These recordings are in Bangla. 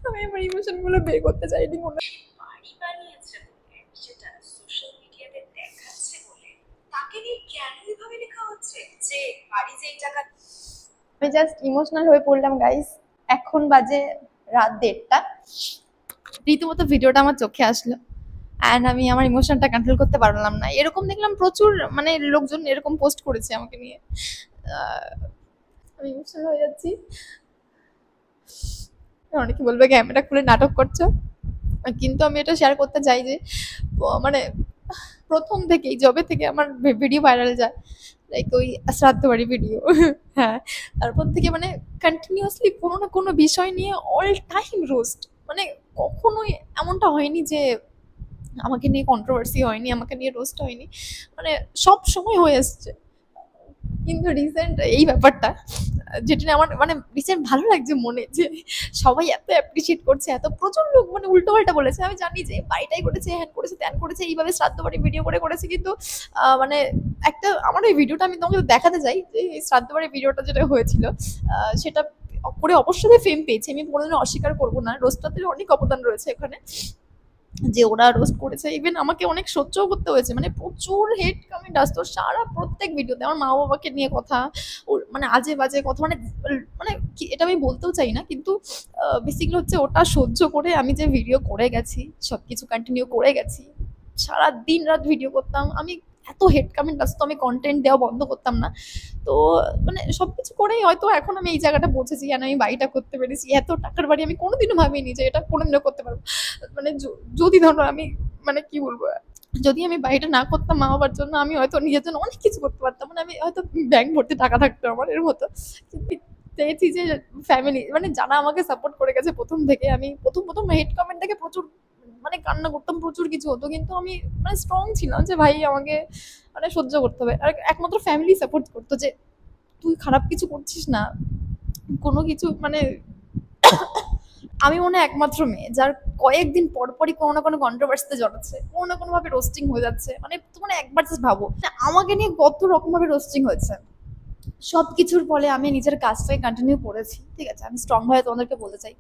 আমি আমার ইমোশন গুলো বের করতে চাইনি কোনো। বাড়ি বানিয়েছে বলে, সেটা সোশ্যাল মিডিয়াতে দেখাচ্ছে বলে, তাকে নিয়ে কেন এভাবে লেখা হচ্ছে যে বাড়ি যেই টাকা। আমি জাস্ট ইমোশনাল হয়ে পড়লাম গাইস। এখন বাজে রাত 1:30। রীতিমতো ভিডিওটা আমার চোখে আসলো, অ্যান্ড আমি আমার ইমোশনটা কন্ট্রোল করতে পারলাম না। এরকম দেখলাম প্রচুর, মানে লোকজন এরকম পোস্ট করেছে আমাকে নিয়ে। আহ, আমি ইমোশনাল হয়ে যাচ্ছি। অনেকে বলবে ক্যামেরা খুলে নাটক করছো, কিন্তু আমি এটা শেয়ার করতে চাই যে মানে প্রথম থেকেই, যবে থেকে আমার ভিডিও ভাইরাল যায়, লাইক ওই শ্রাদ্ধ বাড়ি ভিডিও, হ্যাঁ, তারপর থেকে মানে কন্টিনিউয়াসলি কোনো না কোনো বিষয় নিয়ে অল টাইম রোস্ট। মানে কখনোই এমনটা হয়নি যে আমাকে নিয়ে কন্ট্রোভার্সি হয়নি, আমাকে নিয়ে রোস্ট হয়নি, মানে সব সময় হয়ে আসছে। কিন্তু রিসেন্ট এই ব্যাপারটা, যেটা নিয়ে আমার মানে রিসেন্ট ভালো লাগছে মনে, যে সবাই এত অ্যাপ্রিসিয়েট করছে, এত প্রচুর লোক মানে উল্টো পাল্টা বলেছে। আমি জানি যে বাড়িটাই করেছে, হ্যান করেছে, ত্যান করেছে, এইভাবে শ্রাদ্ধ বাড়ি ভিডিও করে করেছে, কিন্তু মানে একটা আমার এই ভিডিওটা আমি তোমাকে দেখাতে চাই, যে এই শ্রাদ্ধ বাড়ি ভিডিওটা যেটা হয়েছিল, সেটা করে অবশ্যই ফেম পেয়েছে, আমি কোনোদিনও অস্বীকার করবো না, রোস্টারদের অনেক অবদান রয়েছে এখানে, যে ওরা রোস্ট করেছে। ইভেন আমাকে অনেক সহ্যও করতে হয়েছে, মানে প্রচুর হেট কমেন্ট আসতো সারা প্রত্যেক ভিডিওতে, আমার মা বাবাকে নিয়ে কথা, ওর মানে আজে বাজে কথা, মানে মানে এটা আমি বলতেও চাই না, কিন্তু বেসিক্যালি হচ্ছে ওটা সহ্য করে আমি যে ভিডিও করে গেছি, সবকিছু কন্টিনিউ করে গেছি, সারা দিন রাত ভিডিও করতাম আমি, এত হেড কমেন্ট আসতো, আমি কন্টেন্ট দেওয়া বন্ধ করতাম না। তো মানে সবকিছু করেই হয়তো এখন আমি এই জায়গাটা পৌঁছেছি, আর আমি বাড়িটা করতে পেরেছি, এত টাকার বাড়ি আমি কোনোদিনও ভাবিনি যে এটা কোনোদিনও করতে পারবো। মানে যদি ধরো আমি, মানে কি বলবো, যদি আমি বাড়িটা না করতাম মা বাবার জন্য, আমি হয়তো নিজের জন্য অনেক কিছু করতে পারতাম, মানে আমি হয়তো ব্যাংক ভর্তি টাকা থাকতো আমার এর মতো। কিন্তু পেয়েছি যে ফ্যামিলি, মানে যারা আমাকে সাপোর্ট করে গেছে প্রথম থেকে, আমি প্রথম প্রথম হেড কমেন্ট থেকে প্রচুর মানে কান্না করতাম, প্রচুর কিছু হতো, কিন্তু আমি মানে স্ট্রং ছিলাম যে ভাই আমাকে মানে সহ্য করতে হবে। আর একমাত্র ফ্যামিলি সাপোর্ট করতো যে তুই খারাপ কিছু করছিস না, কোনো কিছু মানে আমি মনে হয় একমাত্র মেয়ে যার কয়েকদিন পর পরই কোনো না কোনো কন্ট্রোভার্সিতে জড়াচ্ছে, কোনো না কোনো ভাবে রোস্টিং হয়ে যাচ্ছে। মানে তোমার একবার জাস্ট ভাবো, আমাকে নিয়ে কত রকম ভাবে রোস্টিং হয়েছে। সবকিছুর ফলে আমি নিজের কাজটাই কন্টিনিউ করেছি, ঠিক আছে, আমি স্ট্রং ভাবে তোমাদেরকে বলতে চাই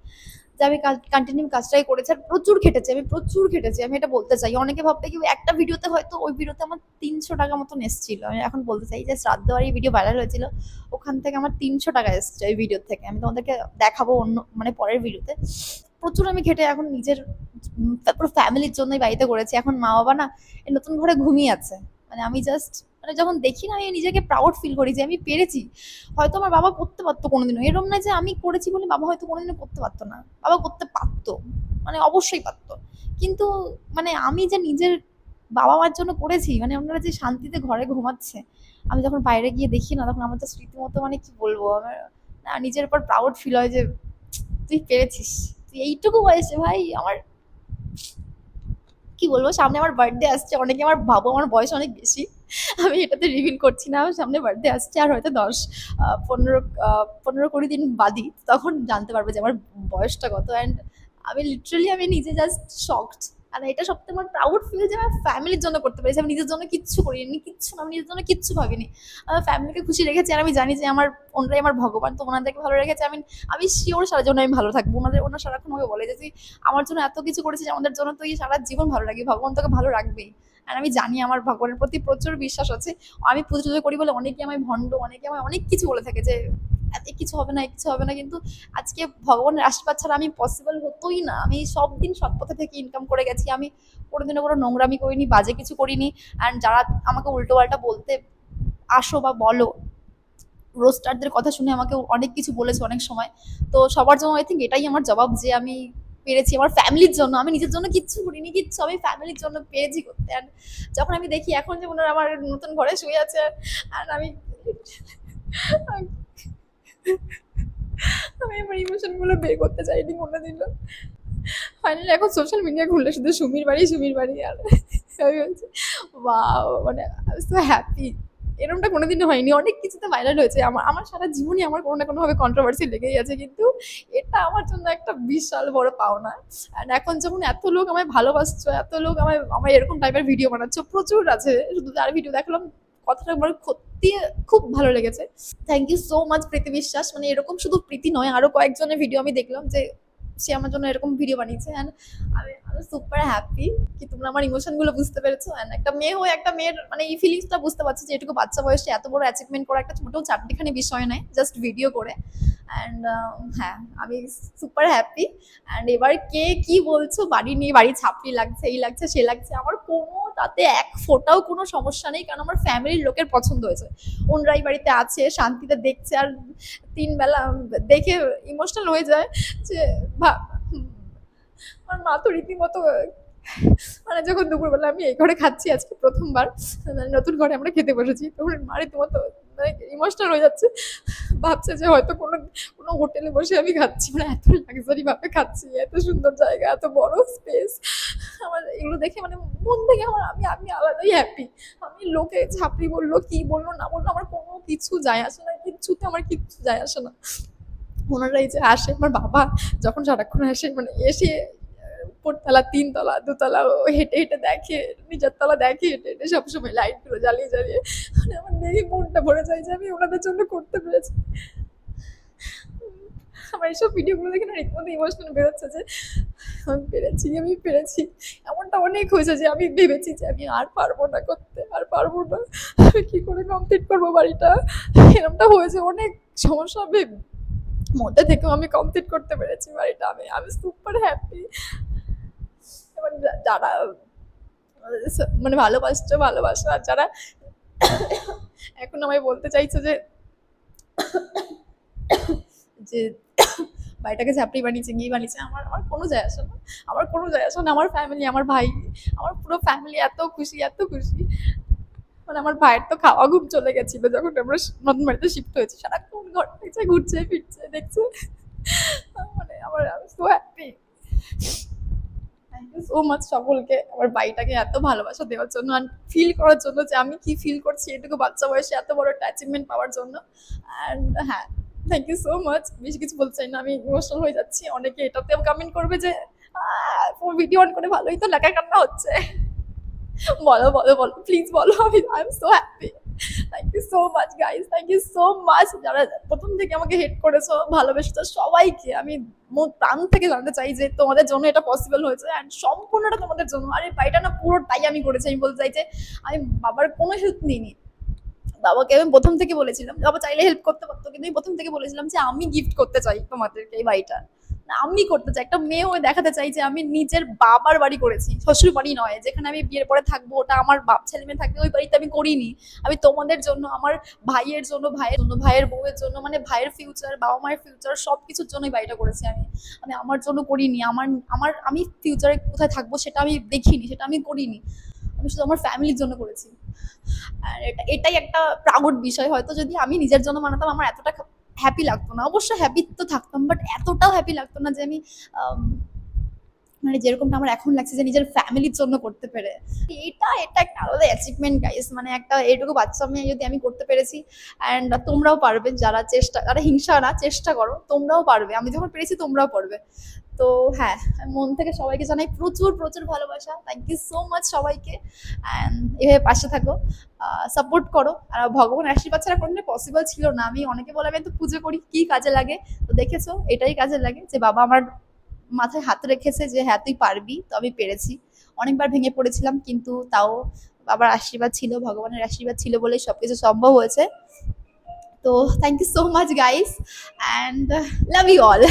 যে আমি কন্টিনিউ কাজটাই করেছি, আর প্রচুর খেটেছি, আমি প্রচুর খেটেছি, আমি এটা বলতে চাই। অনেকে ভাববে কি একটা ভিডিওতে, হয়তো ওই ভিডিওতে আমার 300 টাকা মতন এসেছিল, আমি এখন বলতে চাই যে শ্রাদ্ধ বাড়ি ভিডিও ভাইরাল হয়েছিল, ওখান থেকে আমার 300 টাকা এসছে ওই ভিডিও থেকে, আমি তোমাদেরকে দেখাবো অন্য মানে পরের ভিডিওতে। প্রচুর আমি খেটে এখন নিজের তারপর ফ্যামিলির জন্যই বাড়িতে করেছি। এখন মা বাবা না এই নতুন ঘরে ঘুমিয়ে আছে, মানে আমি জাস্ট মানে যখন দেখি না, আমি নিজেকে প্রাউড ফিল করি যে আমি পেরেছি। হয়তো আমার বাবা করতে পারতো কোনোদিনও, এরকম না যে আমি করেছি বলে বাবা হয়তো কোনোদিনও করতে পারতো না, বাবা করতে পারতো, মানে অবশ্যই পারতো। কিন্তু মানে আমি যে নিজের বাবা মার জন্য করেছি, মানে ওনারা যে শান্তিতে ঘরে ঘুমাচ্ছে, আমি যখন বাইরে গিয়ে দেখি না, তখন আমার জাস্ট রীতিমতো মানে কি বলবো, আমার না নিজের উপর প্রাউড ফিল হয় যে তুই পেরেছিস, তুই এইটুকু বয়সে ভাই আমার, কি বলবো, সামনে আমার বার্থডে আসছে, অনেকে আমার ভাবো আমার বয়স অনেক বেশি, আমি এটাতে রিভিল করছি না, আমার সামনে বার্থডে আসছে, আর হয়তো 10 15 15 20 দিন বাদই তখন জানতে পারবে যে আমার বয়সটা কত। অ্যান্ড আমি লিটারালি আমি নিজে জাস্ট শকড। আর এটা সবথেকে আমার প্রাউড ফিল যে আমার ফ্যামিলির জন্য করতে পেরেছি, আমি নিজের জন্য কিচ্ছু করিনি, কিচ্ছু না, আমি নিজের জন্য কিচ্ছু ভাবিনি, আমার ফ্যামিলিকে খুশি রেখেছি, আর আমি জানি যে আমার ওনারাই আমার ভগবান, তো ওনাদেরকে ভালো রেখেছে, আমি আমি শিওর সারা জন্য আমি ভালো থাকবো। ওনারা সারাক্ষণ আমাকে বলে যে তুই আমার জন্য এত কিছু করেছিস, আমাদের জন্য তুই সারা জীবন ভালো রাখবি, ভগবান তোকে ভালো রাখবেই। আর আমি জানি আমার ভগবানের প্রতি প্রচুর বিশ্বাস আছে। আমি পুজো টুজো করি বলে অনেকে আমায় ভণ্ড, অনেকে আমায় অনেক কিছু বলে থাকে যে এ কিছু হবে না, এ কিছু হবে না, কিন্তু আজকে ভগবানের আশীর্বাদ ছাড়া আমি পসিবল হতোই না। আমি সব দিন সৎ পথে থেকে ইনকাম করে গেছি, আমি কোনোদিনও কোনো নোংরামি করিনি, বাজে কিছু করিনি। অ্যান্ড যারা আমাকে উল্টো পাল্টা বলতে আসো বা বলো, রোস্টারদের কথা শুনে আমাকে অনেক কিছু বলেছে অনেক সময়, তো সবার জন্য আই থিঙ্ক এটাই আমার জবাব যে আমি পেরেছি আমার ফ্যামিলির জন্য, আমি নিজের জন্য কিচ্ছু করিনি, কিচ্ছু আমি ফ্যামিলির জন্য পেরেছি করতে। আর যখন আমি দেখি এখন যে ওনারা আমার নতুন ঘরে শুয়ে আছে, আর আমি আমি আমার ইমোশন গুলো বের করতে চাইনি কোনোদিনও। ফাইনালি এখন সোশ্যাল মিডিয়া খুললে শুধু সুমির বাড়ি, সুমির বাড়ি, আর আমি বলছি ওয়াও, মানে সো হ্যাপি। এরকমটা কোনোদিনও হয়নি, অনেক কিছুতে ভাইরাল হয়েছে, আমার আমার সারা জীবনই আমার কোনো না কোনোভাবে কন্ট্রোভার্সি লেগেই আছে, কিন্তু এটা আমার জন্য একটা বিশাল বড় পাওনা। অ্যান্ড এখন যখন এত লোক আমায় ভালোবাসছো, এত লোক আমায় আমায় এরকম টাইপের ভিডিও বানাচ্ছ, প্রচুর আছে, শুধু যার ভিডিও দেখলাম কথাটা আমার সত্যি খুব ভালো লেগেছে। থ্যাংক ইউ সো মাচ প্রীতি বিশ্বাস। মানে এরকম শুধু প্রীতি নয়, আরো কয়েকজনের ভিডিও আমি দেখলাম যে সে আমার জন্য এরকম ভিডিও বানিয়েছে। অ্যান্ড আমি আমি সুপার হ্যাপি কি তোমরা আমার ইমোশনগুলো বুঝতে পেরেছো। অ্যান্ড একটা মেয়ে হয়ে একটা মেয়ের মানে এই ফিলিংসটা বুঝতে পারছি যে এটুকু বাচ্চা বয়সে এত বড় অ্যাচিভমেন্ট করা একটা ছোট চারটিখানি বিষয় নয়, জাস্ট ভিডিও করে। অ্যান্ড হ্যাঁ, আমি সুপার হ্যাপি। অ্যান্ড এবার কে কি বলছো বাড়ি নিয়ে, বাড়ি ছাপড়ি লাগছে, এই লাগছে সে লাগছে, আমার কোনো তাতে এক ফোঁটাও কোনো সমস্যা নেই, কারণ আমার ফ্যামিলির লোকের পছন্দ হয়েছে। ওনরাই বাড়িতে আছে, শান্তিতে দেখছে। আর ৩ বেলা দেখে ইমোশনাল হয়ে যায় যে আমার মা তো রীতিমতো মানে যখন দুপুরবেলা আমি এই ঘরে খাচ্ছি আজকে প্রথমবার, মানে নতুন ঘরে আমরা খেতে বসেছি, তখন মা রীতিমতো মানে ইমোশনাল হয়ে যাচ্ছে, ভাবছে যে হয়তো কোনো কোনো হোটেলে বসে আমি খাচ্ছি, মানে এত লাক্সারি ভাবে খাচ্ছি, এত সুন্দর জায়গা, এত বড় স্পেস। আমার এগুলো দেখে মানে মন থেকে আমার আমি আমি আলাদাই হ্যাপি। আমি লোকে ঝাপড়ি বললো কি বললো না বললো আমার কোনো কিছু যায় আসে না, কিচ্ছুতে আমার কিচ্ছু যায় আসে না। ওনারা এই যে আসে, আমার বাবা যখন সারাক্ষণ আসে মানে এসে উপরতলা, ৩ তলা, ২ তলা হেঁটে হেঁটে দেখে, নিচের তলা দেখে, হেঁটে হেঁটে সবসময় লাইটগুলো জ্বালিয়ে জ্বালিয়ে, মানে আমার দেখে মনটা ভরে যায় যে আমি ওনাদের জন্য করতে পেরেছি। আমার এইসব ভিডিওগুলো দেখে না রীতিমতো ইমোশনাল বেরোচ্ছে যে আমি পেরেছি। এমনটা অনেক হয়েছে যে আমি ভেবেছি যে আমি আর পারবো না করতে, আর পারবো না, আমি কি করে কমপ্লিট করবো বাড়িটা, এরকমটা হয়েছে। অনেক সমস্যা মধ্যে থেকেও আমি কমপ্লিট করতে পেরেছি বাড়িটা। আমি সুপার হ্যাপি। এবার যারা মানে ভালোবাসছো ভালোবাসো, আর যারা এখন আমায় বলতে চাইছো যে যে বাড়িটাকে ঝাপড়ি বানিয়েছে, গিয়ে বানিয়েছে, আমার আমার কোনো যায় আসে না, আমার কোনো যায় আসে না। আমার ফ্যামিলি, আমার ভাই, আমার পুরো ফ্যামিলি এত খুশি, এত খুশি। মানে আমার ভাইয়ের তো খাওয়া ঘুম চলে গেছিল যখন আমরা নতুন বাড়িতে শিফট হয়েছি, সারাক্ষণ ঘর থেকে ঘুরছে ফিরছে দেখছে, মানে আমি so happy. Thank you so much সকলকে আমার বাড়িটাকে এত ভালোবাসা দেওয়ার জন্য, আর ফিল করার জন্য যে আমি কি ফিল করছি এটুকু বাচ্চা বয়সে এত বড় একটা অ্যাচিভমেন্ট পাওয়ার জন্য। অ্যান্ড হ্যাঁ, থ্যাংক ইউ সো মাচ। বেশি কিছু বলতে চাই না, আমি ইমোশনাল হয়ে যাচ্ছি। অনেকে এটাতেও কমেন্ট করবে যে ভিডিও অন করে ভালোই তো লেখা কান্না হচ্ছে। বলো বলো বলো, প্লিজ বলো। I am so happy. Thank you so much guys, thank you so much. যারা প্রথম থেকে আমাকে হেট করেছো, ভালোবেসেছো, সবাইকে আমি প্রাণ থেকে জানতে চাই যে তোমাদের জন্য এটা পসিবল হয়েছে, অ্যান্ড সম্পূর্ণটা তোমাদের জন্য। আর এই বাড়িটা না পুরোটাই আমি করেছি। আমি বলতে চাই যে আমি বাবার কোনো হেল্প নিইনি। বাবাকে আমি প্রথম থেকে বলেছিলাম, বাবা চাইলে হেল্প করতে পারতো, কিন্তু আমি প্রথম থেকে বলেছিলাম যে আমি গিফট করতে চাই তোমাদেরকে এই বাড়িটা, আমি করতে চাই। একটা মেয়ে হয়ে দেখাতে চাই যে আমি নিজের বাবার বাড়ি করেছি, শ্বশুর বাড়ি নয়, যেখানে আমি বিয়ের পরে থাকবো ওটা আমার বাপ ছেলে মেয়ে থাকবে, ওই বাড়িতে আমি করিনি। আমি তোমাদের জন্য, আমার ভাইয়ের জন্য, ভাইয়ের বউয়ের জন্য, মানে ভাইয়ের ফিউচার, বাবা মায়ের ফিউচার, সব কিছুর জন্যই বাড়িটা করেছি আমি। আমি আমার জন্য করিনি। আমি ফিউচারে কোথায় থাকবো সেটা আমি দেখিনি, সেটা আমি করিনি। আমি শুধু আমার ফ্যামিলির জন্য করেছি। আর এটাই একটা প্রাউড বিষয়। হয়তো যদি আমি নিজের জন্য বানাতাম আমার এতটা হ্যাপি লাগতো না। অবশ্য হ্যাপি তো থাকতাম, বাট এতটাও হ্যাপি লাগতো না যে আমি মানে যেরকমটা আমার এখন লাগছে যে নিজের ফ্যামিলির জন্য করতে পেরে। এটা একটা আলাদা অ্যাচিভমেন্ট গাইস। মানে একটা এইটুকু বাচ্চা মেয়ে যদি আমি করতে পেরেছি, অ্যান্ড তোমরাও পারবে। যারা হিংসা না, চেষ্টা করো, তোমরাও পারবে। আমি যখন পেরেছি তোমরাও পারবে। তো হ্যাঁ, মন থেকে সবাইকে জানাই প্রচুর প্রচুর ভালোবাসা। থ্যাংক ইউ সো মাচ সবাইকে। অ্যান্ড এভাবে পাশে থাকো, সাপোর্ট করো। আর ভগবান আশীর্বাদ ছাড়া কোনোদিন পসিবল ছিল না। আমি অনেকে বলে আমি তো পুজো করি, কি কাজে লাগে? তো দেখেছো এটাই কাজে লাগে যে বাবা আমার মাথায় হাত রেখেছে যে হ্যাঁ তুই পারবি। তো আমি পেরেছি। অনেকবার ভেঙে পড়েছিলাম, কিন্তু তাও বাবার আশীর্বাদ ছিল, ভগবানের আশীর্বাদ ছিল বলেই সবকিছু সম্ভব হয়েছে। তো thank you so much guys, and love you all.